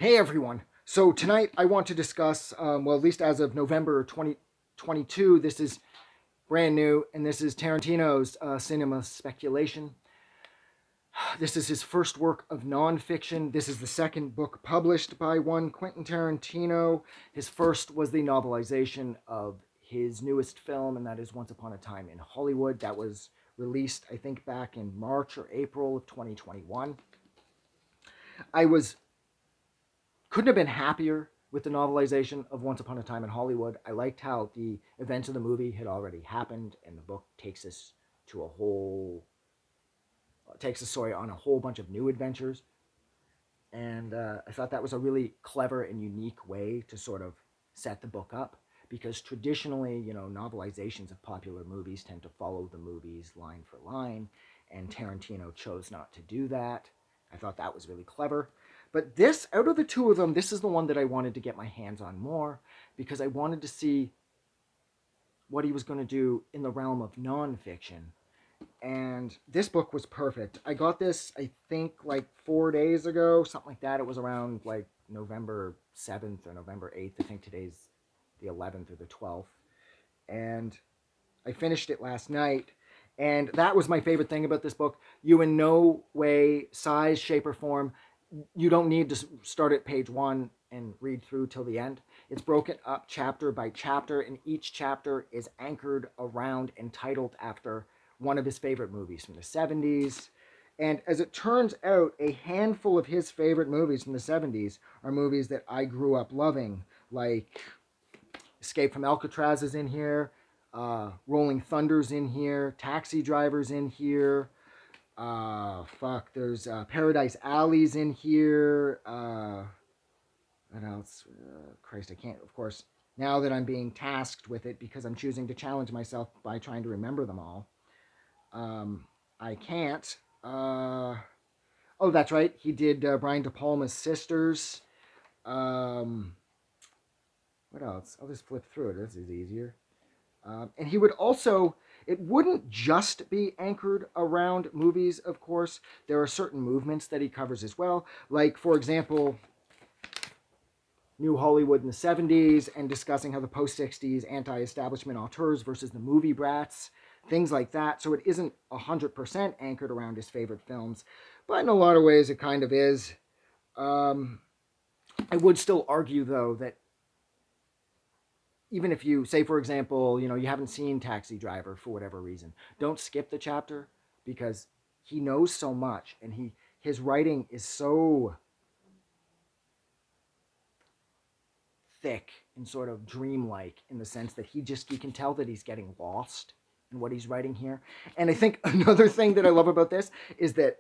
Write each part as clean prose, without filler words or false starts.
Hey everyone! So tonight I want to discuss, well, at least as of November 2022, this is brand new, and this is Tarantino's cinema speculation. This is his first work of nonfiction. This is the second book published by one Quentin Tarantino. His first was the novelization of his newest film, and that is Once Upon a Time in Hollywood. That was released, I think, back in March or April of 2021. Couldn't have been happier with the novelization of Once Upon a Time in Hollywood. I liked how the events of the movie had already happened, and the book takes us to takes the story on a whole bunch of new adventures. And I thought that was a really clever and unique way to sort of set the book up, because traditionally, novelizations of popular movies tend to follow the movies line for line, and Tarantino chose not to do that. I thought that was really clever. But this, out of the two of them, this is the one that I wanted to get my hands on more, because I wanted to see what he was going to do in the realm of nonfiction. And this book was perfect. I got this, I think, like 4 days ago, something like that. It was around like November 7th or November 8th. I think today's the 11th or the 12th. And I finished it last night. And that was my favorite thing about this book. You in no way, size, shape, or form, you don't need to start at page 1 and read through till the end. It's broken up chapter by chapter, and each chapter is anchored around and titled after one of his favorite movies from the 70s. And as it turns out, a handful of his favorite movies from the 70s are movies that I grew up loving, like Escape from Alcatraz is in here, Rolling Thunder's in here, Taxi Driver's in here, there's Paradise Alley's in here, what else? Christ, I can't, of course, now that I'm being tasked with it because I'm choosing to challenge myself by trying to remember them all. I can't. Oh, that's right. He did Brian De Palma's Sisters. What else? I'll just flip through it. This is easier. And he would also, it wouldn't just be anchored around movies, of course. There are certain movements that he covers as well. Like, for example, New Hollywood in the 70s, and discussing how the post-60s anti-establishment auteurs versus the movie brats, things like that. So it isn't 100% anchored around his favorite films, but in a lot of ways it kind of is. I would still argue, though, that even if you, say, for example, you haven't seen Taxi Driver for whatever reason, don't skip the chapter, because he knows so much, and his writing is so thick and sort of dreamlike, in the sense that you can tell that he's getting lost in what he's writing here. And I think another thing that I love about this is that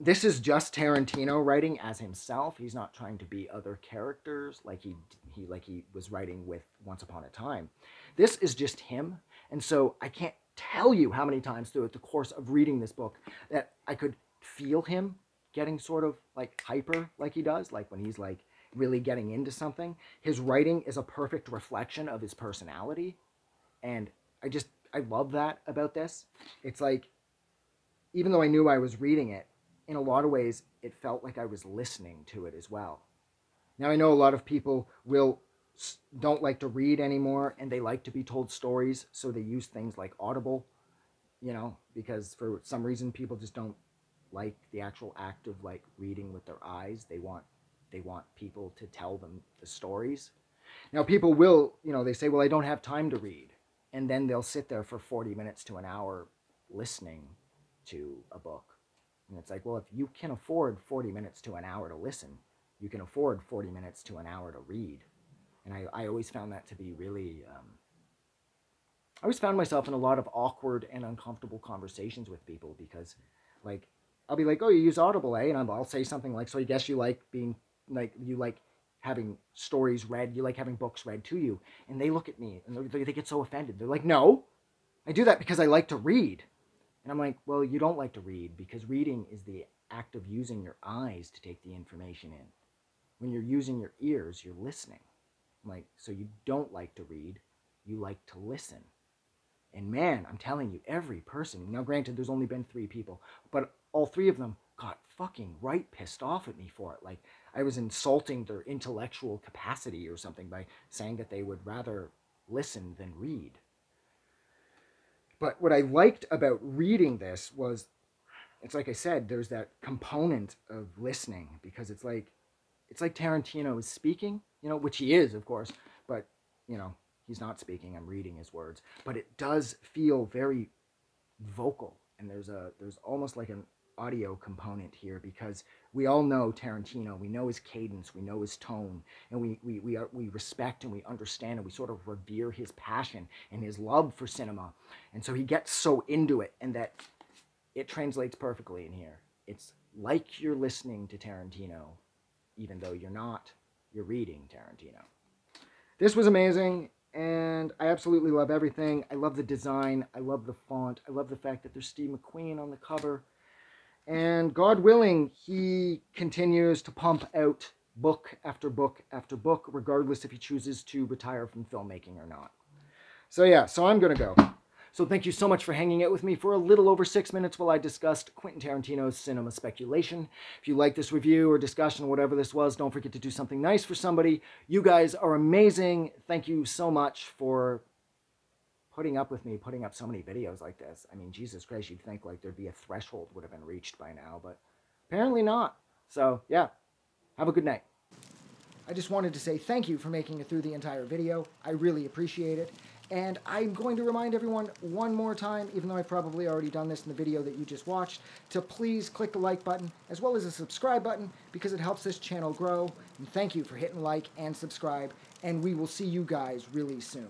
this is just Tarantino writing as himself. He's not trying to be other characters like he was writing with Once Upon a Time. This is just him. And so I can't tell you how many times throughout the course of reading this book that I could feel him getting sort of like hyper like he does, like when he's like really getting into something. His writing is a perfect reflection of his personality. And I love that about this. It's like, even though I knew I was reading it, in a lot of ways, it felt like I was listening to it as well. Now, I know a lot of people don't like to read anymore, and they like to be told stories, so they use things like Audible, because for some reason people just don't like the actual act of like reading with their eyes. They want people to tell them the stories. Now, people will, they say, well, I don't have time to read. And then they'll sit there for 40 minutes to an hour listening to a book. And it's like, well, if you can afford 40 minutes to an hour to listen, you can afford 40 minutes to an hour to read. And I always found that to be really... I always found myself in a lot of awkward and uncomfortable conversations with people, because, like, I'll be like, oh, you use Audible, eh? And I'll say something like, so I guess you like being, like, you like having stories read, you like having books read to you. And they look at me, and they get so offended. They're like, no, I do that because I like to read. And I'm like, well, you don't like to read, because reading is the act of using your eyes to take the information in. When you're using your ears, you're listening. I'm like, so you don't like to read, you like to listen. And man, I'm telling you, every person, now granted, there's only been 3 people, but all 3 of them got fucking right pissed off at me for it. Like I was insulting their intellectual capacity or something by saying that they would rather listen than read. But what I liked about reading this was, it's like I said, there's that component of listening, because it's like Tarantino is speaking, which he is, of course, but he's not speaking. I'm reading his words, but it does feel very vocal, and there's almost like an audio component here, because we all know Tarantino. We know his cadence, we know his tone, and we respect and we understand and we sort of revere his passion and his love for cinema, and so he gets so into it, and that it translates perfectly in here. It's like you're listening to Tarantino, even though you're not. You're reading Tarantino. This was amazing, and I absolutely love everything. I love the design. I love the font. I love the fact that there's Steve McQueen on the cover. And God willing, he continues to pump out book after book after book, regardless if he chooses to retire from filmmaking or not. So yeah, so I'm going to go. So thank you so much for hanging out with me for a little over 6 minutes while I discussed Quentin Tarantino's cinema speculation. If you like this review or discussion or whatever this was, don't forget to do something nice for somebody. You guys are amazing. Thank you so much for putting up with me, putting up so many videos like this. I mean, Jesus Christ, you'd think like there'd be a threshold would have been reached by now, but apparently not. So yeah, have a good night. I just wanted to say thank you for making it through the entire video. I really appreciate it. And I'm going to remind everyone one more time, even though I've probably already done this in the video that you just watched, to please click the like button as well as the subscribe button, because it helps this channel grow. And thank you for hitting like and subscribe, and we will see you guys really soon.